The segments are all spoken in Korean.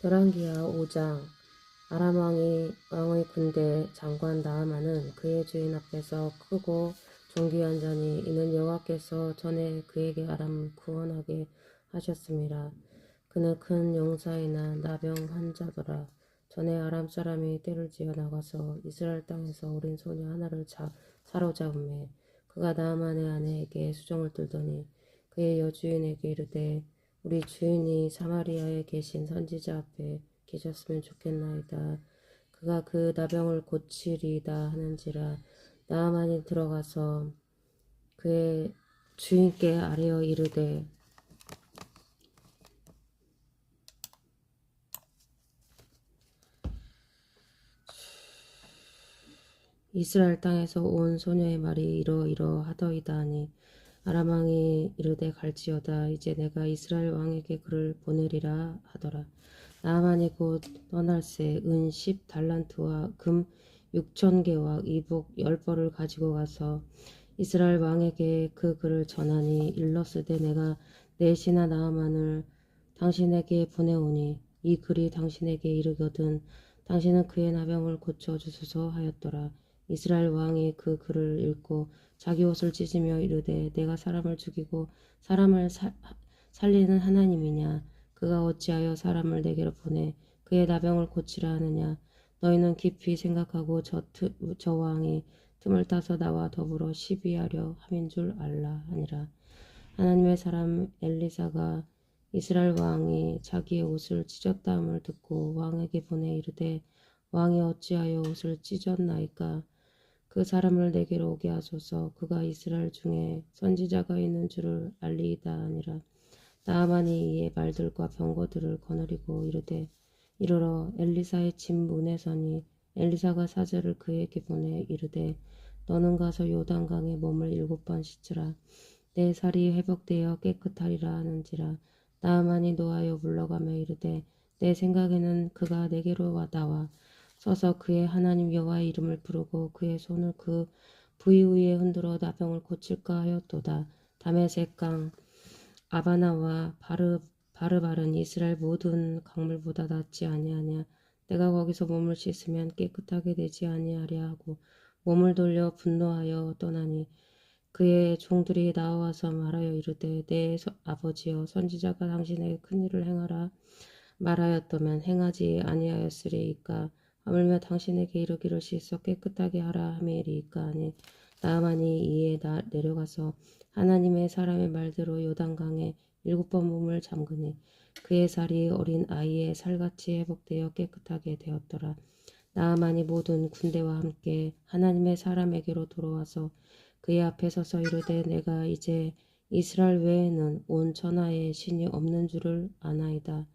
열왕기하 5장. 아람 왕의 군대 장관 나아만은 그의 주인 앞에서 크고 존귀한 자니 이는 여호와께서 전에 그에게 아람 구원하게 하셨습니다. 그는 큰 용사이나 나병 환자더라. 전에 아람 사람이 떼를 지어 나가서 이스라엘 땅에서 어린 소녀 하나를 사로잡음에 그가 나아만의 아내에게 수종을 들더니 그의 여주인에게 이르되 우리 주인이 사마리아에 계신 선지자 앞에 계셨으면 좋겠나이다. 그가 그 나병을 고치리이다 하는지라. 나아만이 들어가서 그의 주인께 아뢰어 이르되 이스라엘 땅에서 온 소녀의 말이 이러이러하더이다 하니 아람 왕이 이르되 갈지어다. 이제 내가 이스라엘 왕에게 그를 보내리라 하더라. 나아만이 곧 떠날새 은 10달란트와 금 6,000개와 이복 10벌을 가지고 가서 이스라엘 왕에게 그 글을 전하니 일렀으되 내가 내 신하 나아만을 당신에게 보내오니 이 글이 당신에게 이르거든 당신은 그의 나병을 고쳐주소서 하였더라. 이스라엘 왕이 그 글을 읽고 자기 옷을 찢으며 이르되 내가 사람을 죽이고 사람을 살리는 하나님이냐. 그가 어찌하여 사람을 내게로 보내 그의 나병을 고치라 하느냐. 너희는 깊이 생각하고 저 왕이 틈을 타서 나와 더불어 시비하려 함인 줄 알라 하니라. 하나님의 사람 엘리사가 이스라엘 왕이 자기의 옷을 찢었다함을 듣고 왕에게 보내 이르되 왕이 어찌하여 옷을 찢었나이까. 그 사람을 내게로 오게 하소서. 그가 이스라엘 중에 선지자가 있는 줄을 알리이다 하니라. 나아만이 이에 말들과 병거들을 거느리고 이르되 이르러 엘리사의 집 문에 서니 엘리사가 사제를 그에게 보내 이르되 너는 가서 요단강에 몸을 7번 씻으라. 내 살이 회복되어 깨끗하리라 하는지라. 나아만이 노하여 물러가며 이르되 내 생각에는 그가 내게로 나와 서서 그의 하나님 여호와의 이름을 부르고 그의 손을 그 부위 위에 흔들어 나병을 고칠까 하였도다. 다메섹 강 아바나와 바르바른 이스라엘 모든 강물보다 낫지 아니하냐. 내가 거기서 몸을 씻으면 깨끗하게 되지 아니하랴 하고 몸을 돌려 분노하여 떠나니 그의 종들이 나와서 말하여 이르되 내 아버지여 선지자가 당신에게 큰 일을 행하라 말하였다면 행하지 아니하였으리이까. 하물며 당신에게 이르기를 씻어 깨끗하게 하라 함이리이까 하니 나아만이 이에 내려가서 하나님의 사람의 말대로 요단강에 7번 몸을 잠그니 그의 살이 어린 아이의 살같이 회복되어 깨끗하게 되었더라. 나아만이 모든 군대와 함께 하나님의 사람에게로 돌아와서 그의 앞에 서서 이르되 내가 이제 이스라엘 외에는 온 천하에 신이 없는 줄을 아나이다.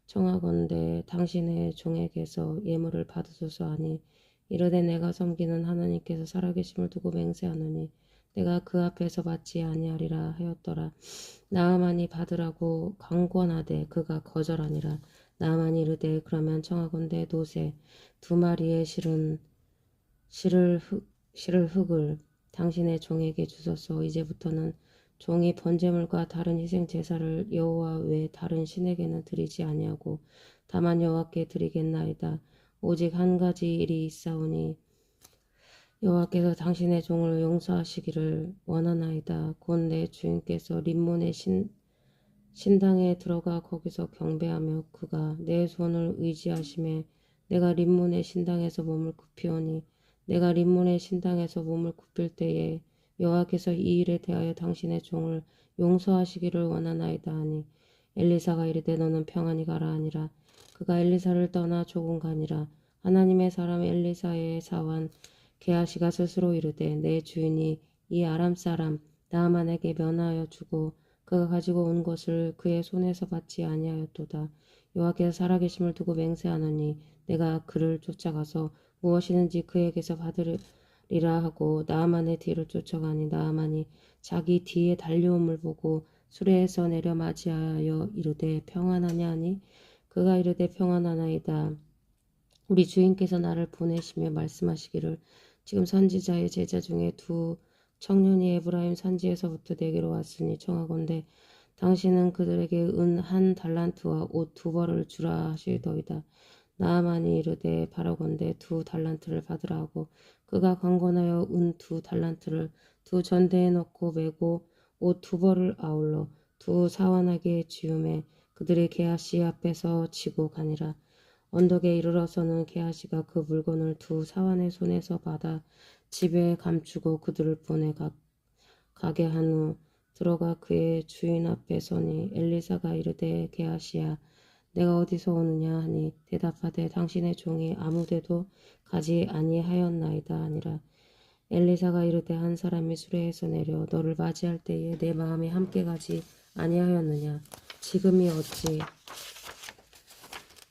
청하건대 당신의 종에게서 예물을 받으소서 하니 이르되 내가 섬기는 하나님께서 살아계심을 두고 맹세하노니 내가 그 앞에서 받지 아니하리라 하였더라. 나아만이 받으라고 강권하되 그가 거절하니라. 나아만이 이르되 그러면 청하건대 노새 2마리의 실을 흙을 당신의 종에게 주소서. 이제부터는 종이 번제물과 다른 희생 제사를 여호와 외 다른 신에게는 드리지 아니하고 다만 여호와께 드리겠나이다. 오직 한 가지 일이 있사오니 여호와께서 당신의 종을 용서하시기를 원하나이다. 곧 내 주인께서 림몬의 신당에 들어가 거기서 경배하며 그가 내 손을 의지하심에 내가 림몬의 신당에서 몸을 굽히오니 내가 림몬의 신당에서 몸을 굽힐 때에 여호와께서 이 일에 대하여 당신의 종을 용서하시기를 원하나이다 하니 엘리사가 이르되 너는 평안히 가라 하니라. 그가 엘리사를 떠나 조금 가니라. 하나님의 사람 엘리사의 사환 게하시가 스스로 이르되 내 주인이 이 아람 사람 나아만에게 면하여 주고 그가 가지고 온 것을 그의 손에서 받지 아니하였도다. 여호와께서 살아계심을 두고 맹세하노니 내가 그를 쫓아가서 무엇이든지 그에게서 받으리라 하고 나아만의 뒤를 쫓아가니 나아만이 자기 뒤에 달려옴을 보고 수레에서 내려 맞이하여 이르되 평안하냐 하니 그가 이르되 평안하나이다. 우리 주인께서 나를 보내시며 말씀하시기를 지금 선지자의 제자 중에 2 청년이 에브라임 산지에서부터 내게로 왔으니 청하건대 당신은 그들에게 은 1달란트와 옷 2벌을 주라 하시더이다. 나아만이 이르되 바라건대 2달란트를 받으라 하고 그가 강권하여 은 2달란트를 두 전대에 넣고 메고 옷 2벌을 아울러 두 사환에게 지우매 그들이 게하시 앞에서 지고 가니라. 언덕에 이르러서는 게하시가 그 물건을 두 사환의 손에서 받아 집에 감추고 그들을 보내 가게 한 후 들어가 그의 주인 앞에 서니 엘리사가 이르되 게하시야 내가 어디서 오느냐 하니 대답하되 당신의 종이 아무데도 가지 아니하였나이다 하니라. 엘리사가 이르되 한 사람이 수레에서 내려 너를 맞이할 때에 내 마음이 함께 가지 아니하였느냐. 지금이 어찌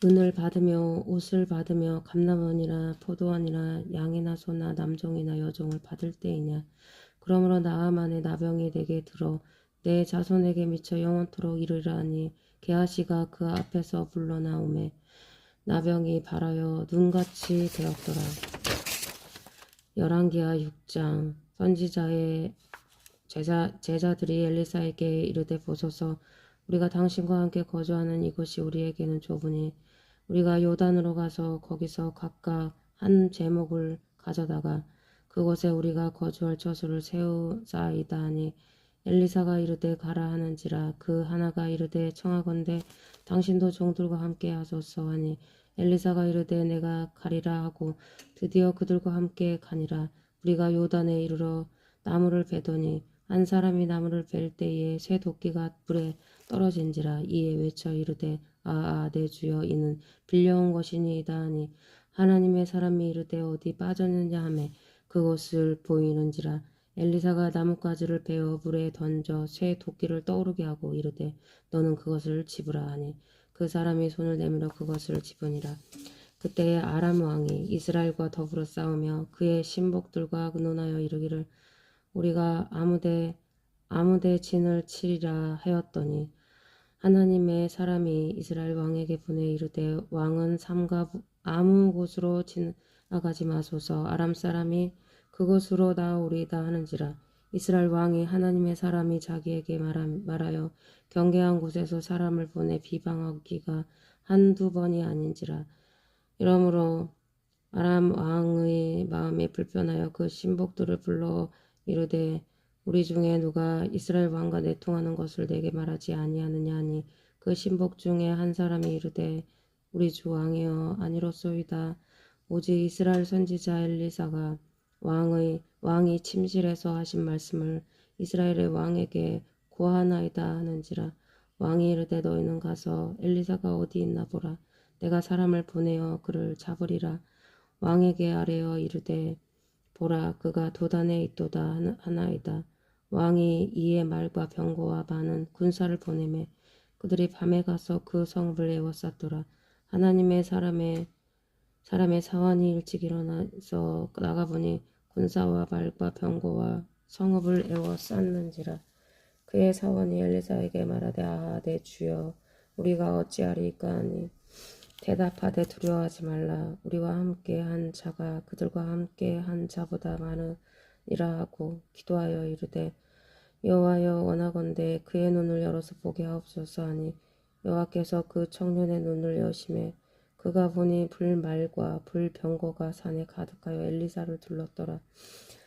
은을 받으며 옷을 받으며 감람원이나 포도원이나 양이나 소나 남종이나 여종을 받을 때이냐. 그러므로 나아만의 나병이 내게 들어 내 자손에게 미쳐 영원토록 이르라니 게하시가 그 앞에서 불러나오매 나병이 발하여 눈같이 되었더라. 열왕기하 6장. 선지자의 제자들이 엘리사에게 이르되 보소서 우리가 당신과 함께 거주하는 이곳이 우리에게는 좁으니 우리가 요단으로 가서 거기서 각각 한 제목을 가져다가 그곳에 우리가 거주할 처소를 세우자이다 하니 엘리사가 이르되 가라 하는지라. 그 하나가 이르되 청하건대 당신도 종들과 함께 하소서 하니 엘리사가 이르되 내가 가리라 하고 드디어 그들과 함께 가니라. 우리가 요단에 이르러 나무를 베더니 한 사람이 나무를 벨 때에 새 도끼가 불에 떨어진지라. 이에 외쳐 이르되 아아 내 주여 이는 빌려온 것이니이다 하니 하나님의 사람이 이르되 어디 빠졌느냐 하매 그곳을 보이는지라. 엘리사가 나뭇가지를 베어 불에 던져 새 도끼를 떠오르게 하고 이르되 너는 그것을 집으라 하니 그 사람이 손을 내밀어 그것을 집으니라. 그때에 아람 왕이 이스라엘과 더불어 싸우며 그의 신복들과 논하여 이르기를 우리가 아무데 진을 치리라 하였더니 하나님의 사람이 이스라엘 왕에게 보내 이르되 왕은 삼가 아무 곳으로 지나가지 마소서 아람 사람이 그곳으로 나오리다 하는지라. 이스라엘 왕이 하나님의 사람이 자기에게 말하여 경계한 곳에서 사람을 보내 비방하기가 한두 번이 아닌지라. 이러므로 아람 왕의 마음에 불편하여 그 신복들을 불러 이르되 우리 중에 누가 이스라엘 왕과 내통하는 것을 내게 말하지 아니하느냐 하니 그 신복 중에 한 사람이 이르되 우리 주 왕이여 아니로소이다. 오직 이스라엘 선지자 엘리사가 왕이 침실에서 하신 말씀을 이스라엘의 왕에게 고하나이다 하는지라. 왕이 이르되 너희는 가서 엘리사가 어디 있나 보라. 내가 사람을 보내어 그를 잡으리라. 왕에게 아뢰어 이르되 보라 그가 도단에 있도다 하나이다. 왕이 이에 말과 병거와 많은 군사를 보내매 그들이 밤에 가서 그 성읍을 에워쌌더라. 하나님의 사람의 사환이 일찍 일어나서 나가보니 군사와 말과 병거와 성읍을 에워쌌는지라. 그의 사원이 엘리사에게 말하되 아하 내 주여 우리가 어찌하리까 하니 대답하되 두려워하지 말라. 우리와 함께 한 자가 그들과 함께 한 자보다 많으니라 하고 기도하여 이르되 여호와여 원하건대 그의 눈을 열어서 보게 하옵소서 하니 여호와께서 그 청년의 눈을 여시매 그가 보니 불말과 불병거가 산에 가득하여 엘리사를 둘렀더라.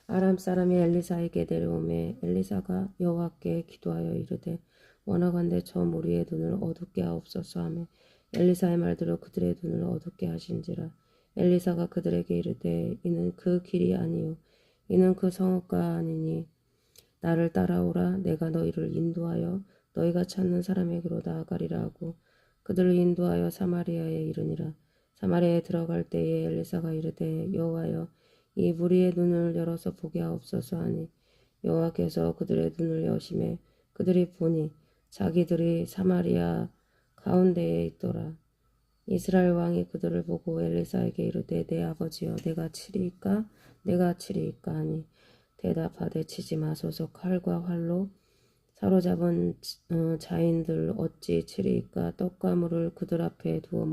아람 사람이 엘리사에게 내려오매 엘리사가 여호와께 기도하여 이르되 원하건대 저 무리의 눈을 어둡게 하옵소서 하며 엘리사의 말대로 그들의 눈을 어둡게 하신지라. 엘리사가 그들에게 이르되 이는 그 길이 아니요 이는 그 성읍가 아니니 나를 따라오라. 내가 너희를 인도하여 너희가 찾는 사람에게로 나아가리라 하고 그들을 인도하여 사마리아에 이르니라. 사마리아에 들어갈 때에 엘리사가 이르되 여호와여 이 무리의 눈을 열어서 보게 하옵소서 하니 여호와께서 그들의 눈을 여시매 그들이 보니 자기들이 사마리아 가운데에 있더라. 이스라엘 왕이 그들을 보고 엘리사에게 이르되 내 아버지여 내가 치리이까 하니 대답하되 치지 마소서. 칼과 활로 사로잡은 자인들 어찌 치리이까. 떡과 물을 그들 앞에 두어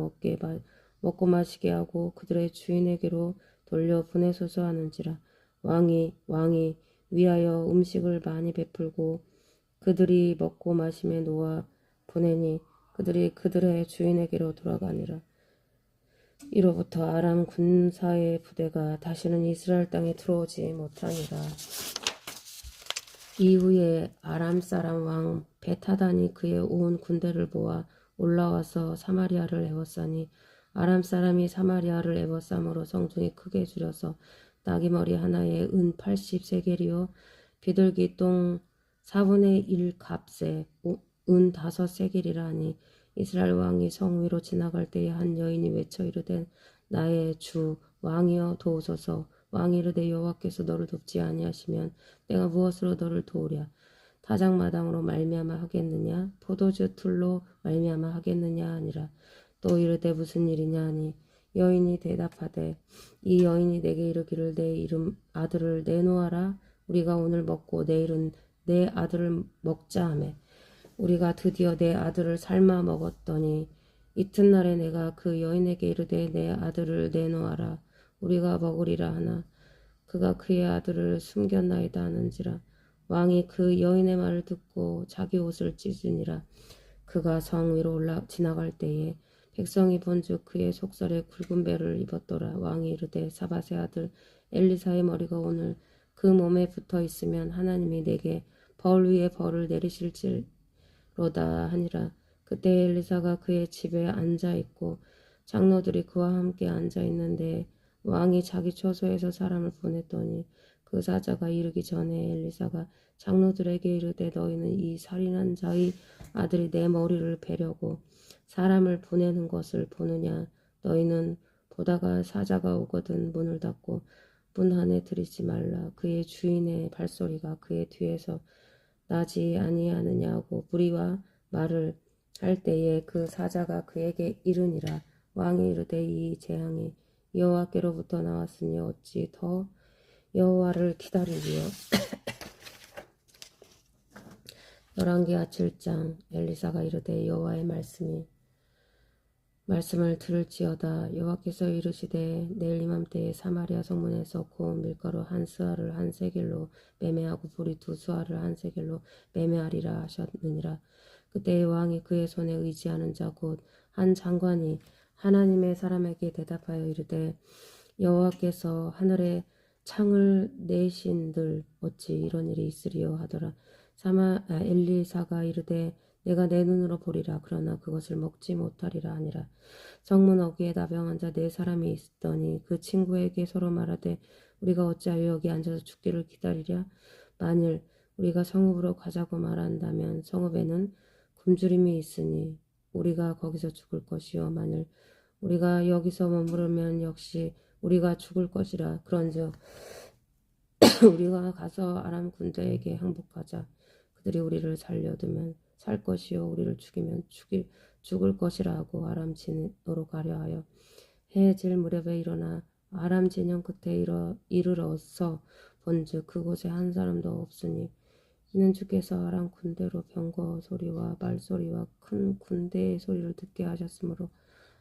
먹고 마시게 하고 그들의 주인에게로 돌려 보내소서 하는지라. 왕이 위하여 음식을 많이 베풀고 그들이 먹고 마심에 놓아 보내니 그들이 그들의 주인에게로 돌아가니라. 이로부터 아람 군사의 부대가 다시는 이스라엘 땅에 들어오지 못하니라. 이후에 아람 사람 왕 베타단이 그의 온 군대를 모아 올라와서 사마리아를 에워싸니 아람 사람이 사마리아를 에워싸므로 성중이 크게 줄여서 나귀머리 하나에 은 80세겔이요 비둘기 똥 4분의 1 값에 은 5세겔이라 하니 이스라엘 왕이 성 위로 지나갈 때에 한 여인이 외쳐 이르되 나의 주 왕이여 도우소서. 왕이 이르되 여호와께서 너를 돕지 아니하시면 내가 무엇으로 너를 도우랴. 타작마당으로 말미암아 하겠느냐 포도주 틀로 말미암아 하겠느냐 하니라. 또 이르되 무슨 일이냐 하니 여인이 대답하되 이 여인이 내게 이르기를 내 이름 아들을 내놓아라. 우리가 오늘 먹고 내일은 내 아들을 먹자 하매 우리가 드디어 내 아들을 삶아 먹었더니 이튿날에 내가 그 여인에게 이르되 내 아들을 내놓아라. 우리가 먹으리라 하나 그가 그의 아들을 숨겼나이다 하는지라. 왕이 그 여인의 말을 듣고 자기 옷을 찢으니라. 그가 성 위로 지나갈 때에 백성이 본즉 그의 속살에 굵은 배를 입었더라. 왕이 이르되 사밧의 아들 엘리사의 머리가 오늘 그 몸에 붙어 있으면 하나님이 내게 벌 위에 벌을 내리실지로다 하니라. 그때 엘리사가 그의 집에 앉아 있고 장로들이 그와 함께 앉아 있는데 왕이 자기 처소에서 사람을 보냈더니 그 사자가 이르기 전에 엘리사가 장로들에게 이르되 너희는 이 살인한 자의 아들이 내 머리를 베려고 사람을 보내는 것을 보느냐. 너희는 보다가 사자가 오거든 문을 닫고 문 안에 들이지 말라. 그의 주인의 발소리가 그의 뒤에서 나지 아니하느냐고 무리와 말을 할 때에 그 사자가 그에게 이르니라. 왕이 이르되 이 재앙이 여호와께로부터 나왔으니 어찌 더 여호와를 기다리리요. 열왕기하 7장. 엘리사가 이르되 여호와의 말씀을 들을지어다. 여호와께서 이르시되 내일 이맘때에 사마리아 성문에서 고운 밀가루 한 스아를 한 세겔로 매매하고 보리 2수아를 한 세겔로 매매하리라 하셨느니라. 그때 왕이 그의 손에 의지하는 자 곧 한 장관이 하나님의 사람에게 대답하여 이르되 여호와께서 하늘에 창을 내신들 어찌 이런 일이 있으리요 하더라. 엘리사가 이르되 내가 내 눈으로 보리라. 그러나 그것을 먹지 못하리라 하니라. 성문 어귀에 나병한 자 4사람이 있더니 그 친구에게 서로 말하되 우리가 어찌하여 여기 앉아서 죽기를 기다리랴. 만일 우리가 성읍으로 가자고 말한다면 성읍에는 굶주림이 있으니 우리가 거기서 죽을 것이요 만일 우리가 여기서 머무르면 역시 우리가 죽을 것이라. 그런즉 우리가 가서 아람 군대에게 항복하자. 그들이 우리를 살려두면 살 것이요 우리를 죽이면 죽을 것이라 하고 아람 진으로 가려 하여 해질 무렵에 일어나 아람 진영 끝에 이르러서 본즉 그곳에 한 사람도 없으니 이는 주께서 아람 군대로 병거 소리와 말소리와 큰 군대의 소리를 듣게 하셨으므로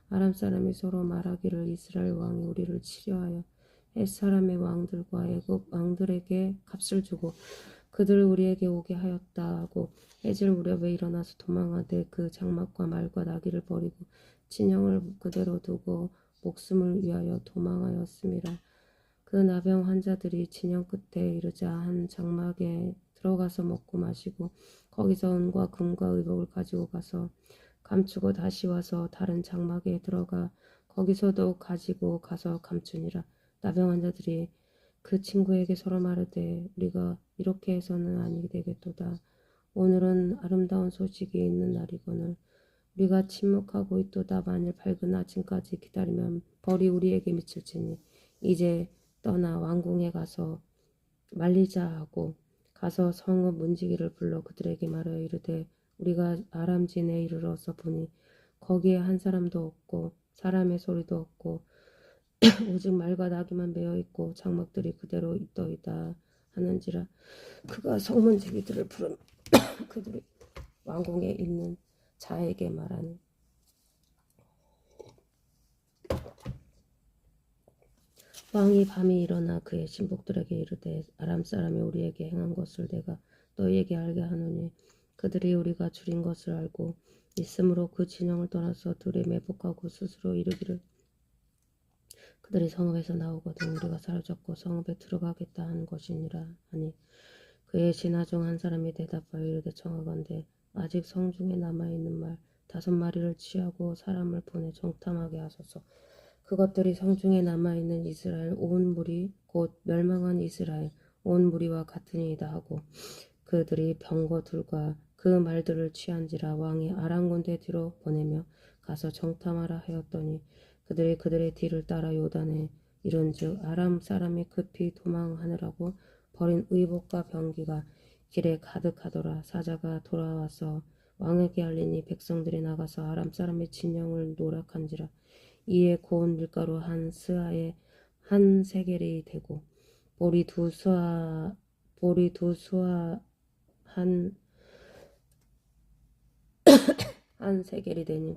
아람 사람이 서로 말하기를 이스라엘 왕이 우리를 치려하여 헷 사람의 왕들과 애굽 왕들에게 값을 주고 그들을 우리에게 오게 하였다 하고 해질 무렵에 일어나서 도망하되 그 장막과 말과 나귀를 버리고 진영을 그대로 두고 목숨을 위하여 도망하였음이라. 그 나병 환자들이 진영 끝에 이르자 한 장막에 들어가서 먹고 마시고 거기서 은과 금과 의복을 가지고 가서 감추고 다시 와서 다른 장막에 들어가 거기서도 가지고 가서 감추니라. 나병 환자들이 그 친구에게 서로 말하되 우리가 이렇게 해서는 아니 되겠도다. 오늘은 아름다운 소식이 있는 날이거늘 우리가 침묵하고 있도다. 만일 밝은 아침까지 기다리면 벌이 우리에게 미칠지니 이제 떠나 왕궁에 가서 말리자 하고 가서 성읍 문지기를 불러 그들에게 말하여 이르되 우리가 아람진에 이르러서 보니 거기에 한 사람도 없고 사람의 소리도 없고 오직 말과 나귀만 메어 있고 장막들이 그대로 있더이다 하는지라. 그가 성문지기들을 부르며 그들이 왕궁에 있는 자에게 말하니 왕이 밤이 일어나 그의 신복들에게 이르되 아람 사람이 우리에게 행한 것을 내가 너희에게 알게 하노니 그들이 우리가 줄인 것을 알고 있으므로 그 진영을 떠나서 들에 매복하고 스스로 이르기를 그들이 성읍에서 나오거든 우리가 사로잡고 성읍에 들어가겠다 하는 것이니라 하니 그의 신하 중 한 사람이 대답하여 이르되 청하건대 아직 성중에 남아있는 말 5마리를 취하고 사람을 보내 정탐하게 하소서. 그것들이 성중에 남아있는 이스라엘 온 무리 곧 멸망한 이스라엘 온 무리와 같으니이다 하고 그들이 병거들과 그 말들을 취한지라 왕이 아람 군대 뒤로 보내며 가서 정탐하라 하였더니 그들이 그들의 뒤를 따라 요단에 이른즉 아람 사람이 급히 도망하느라고 버린 의복과 병기가 길에 가득하더라. 사자가 돌아와서 왕에게 알리니 백성들이 나가서 아람 사람의 진영을 노략한지라. 이에 고운 밀가루 한 스아에 한 세겔이 되고 보리 두 수아 한 세겔이 되니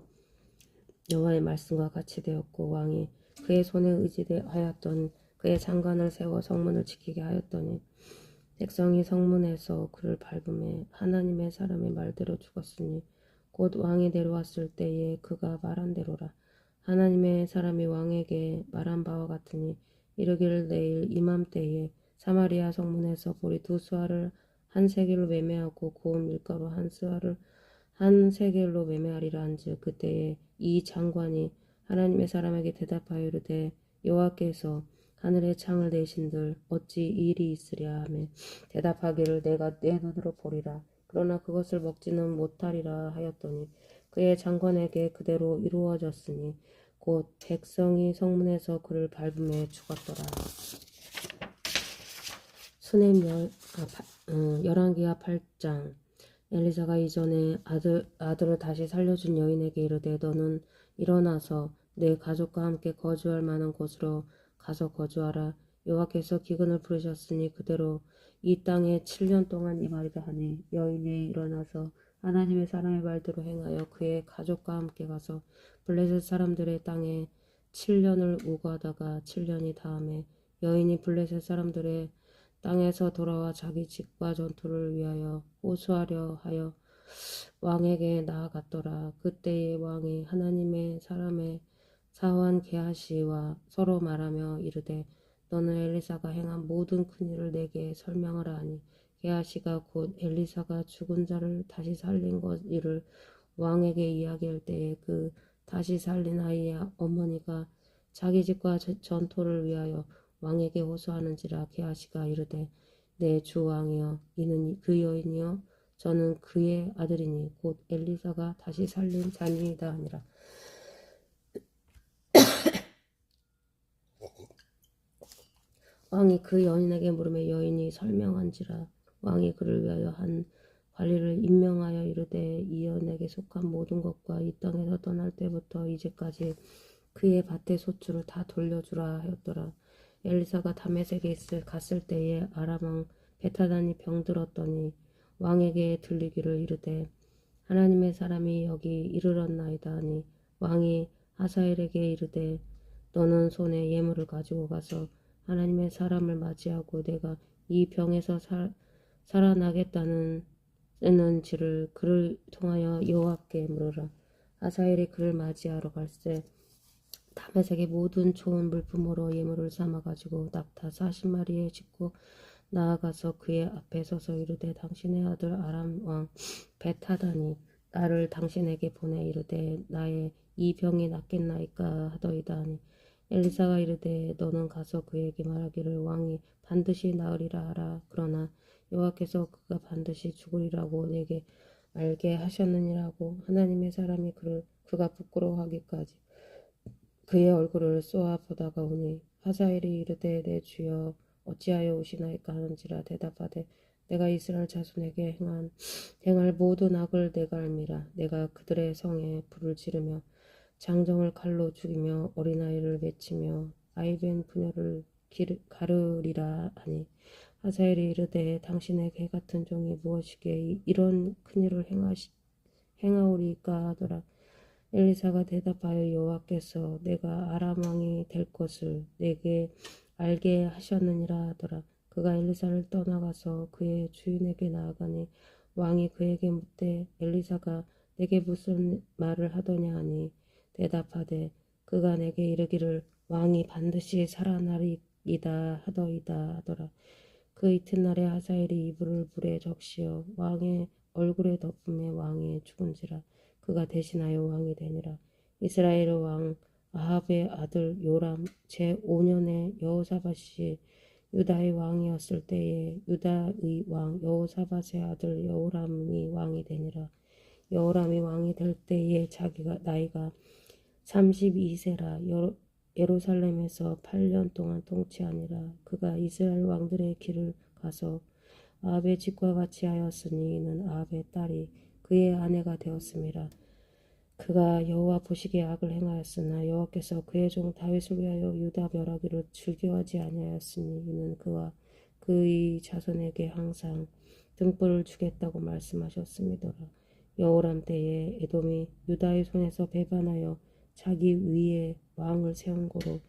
여호와의 말씀과 같이 되었고 왕이 그의 손에 의지하였던 그의 장관을 세워 성문을 지키게 하였더니 백성이 성문에서 그를 밟음에 하나님의 사람의 말대로 죽었으니 곧 왕이 내려왔을 때에 그가 말한 대로라. 하나님의 사람이 왕에게 말한 바와 같으니 이르기를 내일 이맘때에 사마리아 성문에서 보리 2수아를 한 세겔로 매매하고 고운 밀가루 한 스아를 한 세겔로 매매하리라 한즉 그때에 이 장관이 하나님의 사람에게 대답하여 이르되 여호와께서 하늘의 창을 내신들 어찌 이 일이 있으랴 하며 대답하기를 내가 내 눈으로 보리라 그러나 그것을 먹지는 못하리라 하였더니 그의 장관에게 그대로 이루어졌으니 곧 백성이 성문에서 그를 밟음에 죽었더라. 수냄 열왕기하 8장. 엘리사가 이전에 아들을 다시 살려준 여인에게 이르되 너는 일어나서 내 가족과 함께 거주할 만한 곳으로 가서 거주하라. 여호와께서 기근을 부르셨으니 그대로 이 땅에 7년 동안 임하리라 하니 여인이 일어나서 하나님의 사람의 말대로 행하여 그의 가족과 함께 가서 블레셋 사람들의 땅에 7년을 우거하다가 7년이 다음에 여인이 블레셋 사람들의 땅에서 돌아와 자기 집과 전투를 위하여 호소하려 하여 왕에게 나아갔더라. 그때에 왕이 하나님의 사람의 사환 게하시와 서로 말하며 이르되 너는 엘리사가 행한 모든 큰일을 내게 설명하라 하니 게하시가 곧 엘리사가 죽은 자를 다시 살린 것 이를 왕에게 이야기할 때에 그 다시 살린 아이의 어머니가 자기 집과 전토를 위하여 왕에게 호소하는지라. 게하시가 이르되 내 주 왕이여 이는 그 여인이여 저는 그의 아들이니 곧 엘리사가 다시 살린 자니이다 하니라. 왕이 그 여인에게 물으며 여인이 설명한지라. 왕이 그를 위하여 한 관리를 임명하여 이르되 이 여인에게 속한 모든 것과 이 땅에서 떠날 때부터 이제까지 그의 밭의 소출을 다 돌려주라 하였더라. 엘리사가 다메섹에 갔을 때에 아람 왕 베타단이 병들었더니 왕에게 들리기를 이르되 하나님의 사람이 여기 이르렀나이다 하니 왕이 하사엘에게 이르되 너는 손에 예물을 가지고 가서 하나님의 사람을 맞이하고 내가 이 병에서 살아나겠다는 지를 그를 통하여 여호와께 물으라. 하사엘이 그를 맞이하러 갈새 다메섹의 모든 좋은 물품으로 예물을 삼아 가지고 낙타 40마리에 싣고 나아가서 그의 앞에 서서 이르되 당신의 아들 아람 왕 벳하다니 나를 당신에게 보내 이르되 나의 이 병이 낫겠나이까 하더이다 하니 엘리사가 이르되 너는 가서 그에게 말하기를 왕이 반드시 나으리라 하라. 그러나 여호와께서 그가 반드시 죽으리라고 내게 알게 하셨느니라고. 하나님의 사람이 그가 부끄러워하기까지 그의 얼굴을 쏘아 보다가 오니 하사엘이 이르되 내 주여 어찌하여 오시나이까 하는지라. 대답하되 내가 이스라엘 자손에게 행할 모든 악을 내가 알미라. 내가 그들의 성에 불을 지르며 장정을 칼로 죽이며 어린아이를 맺히며 아이벤 부녀를 가르리라 하니 하사엘이 이르되 당신의 개 같은 종이 무엇이기에 이런 큰일을 행하오리까 하더라. 엘리사가 대답하여 여호와께서 내가 아람 왕이 될 것을 내게 알게 하셨느니라 하더라. 그가 엘리사를 떠나가서 그의 주인에게 나아가니 왕이 그에게 묻되 엘리사가 내게 무슨 말을 하더냐 하니 대답하되 그가 내게 이르기를 왕이 반드시 살아나리이다 하더이다 하더라. 그 이튿날에 하사엘이 이불을 불에 적시어 왕의 얼굴에 덮음에 왕이 죽은지라. 그가 대신하여 왕이 되니라. 이스라엘 왕 아합의 아들 요람 제5년에 여호사밧이 유다의 왕이었을 때에 유다의 왕 여호사밧의 아들 여호람이 왕이 되니라. 여호람이 왕이 될 때에 자기가 나이가 32세라. 예루살렘에서 8년 동안 통치하니라. 그가 이스라엘 왕들의 길을 가서 아합의 집과 같이 하였으니 이는 아합의 딸이 그의 아내가 되었음이라. 그가 여호와 보시기에 악을 행하였으나 여호와께서 그의 종 다윗을 위하여 유다 멸하기를 즐겨하지 아니하였으니 이는 그와 그의 자손에게 항상 등불을 주겠다고 말씀하셨음이더라. 여호람 때에 에돔이 유다의 손에서 배반하여 자기 위에 왕을 세운 고로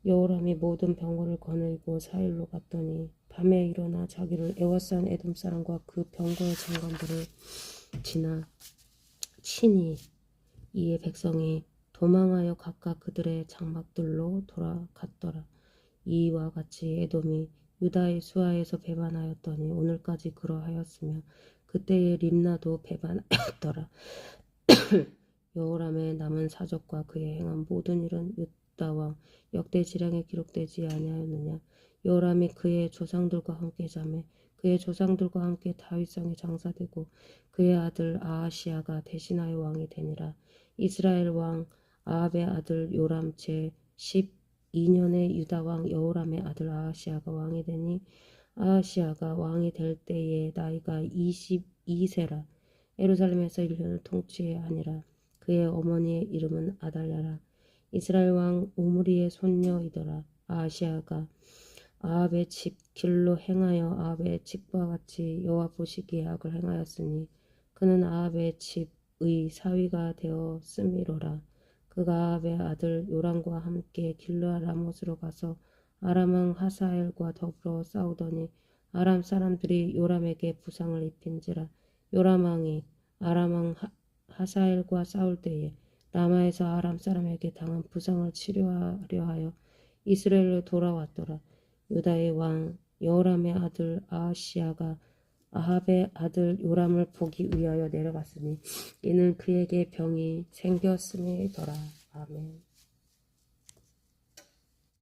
여호람이 모든 병거를 거느리고 사일로 갔더니 밤에 일어나 자기를 애워싼 에돔 사람과 그 병거의 장관들을 치니 이에 백성이 도망하여 각각 그들의 장막들로 돌아갔더라. 이와 같이 에돔이 유다의 수하에서 배반하였더니 오늘까지 그러하였으며 그때의 림나도 배반하였더라. 여호람의 남은 사적과 그의 행한 모든 일은 유다 왕 역대지량에 기록되지 아니하였느냐. 여호람이 그의 조상들과 함께 자매 그의 조상들과 함께 다윗성에 장사되고 그의 아들 아하시아가 대신하여 왕이 되니라. 이스라엘 왕 아합의 아들 요람 제 12년에 유다 왕 여호람의 아들 아하시아가 왕이 되니 아하시아가 왕이 될 때에 나이가 22세라. 예루살렘에서 1년을 통치하니라. 그의 어머니의 이름은 아달랴라. 이스라엘 왕 오므리의 손녀이더라. 아하시아가 아합의 집 길로 행하여 아합의 집과 같이 여호와 보시기에 악을 행하였으니 그는 아합의 집의 사위가 되었음이로라. 그가 아합의 아들 요람과 함께 길르앗 라못으로 가서 아람 왕 하사엘과 더불어 싸우더니 아람 사람들이 요람에게 부상을 입힌지라. 요람 왕이 아람 왕 하사엘과 싸울 때에 라마에서 아람 사람에게 당한 부상을 치료하려 하여 이스라엘로 돌아왔더라. 유다의 왕 여호람의 아들 아하시아가 아합의 아들 요람을 보기 위하여 내려갔으니 이는 그에게 병이 생겼음이더라. 아멘.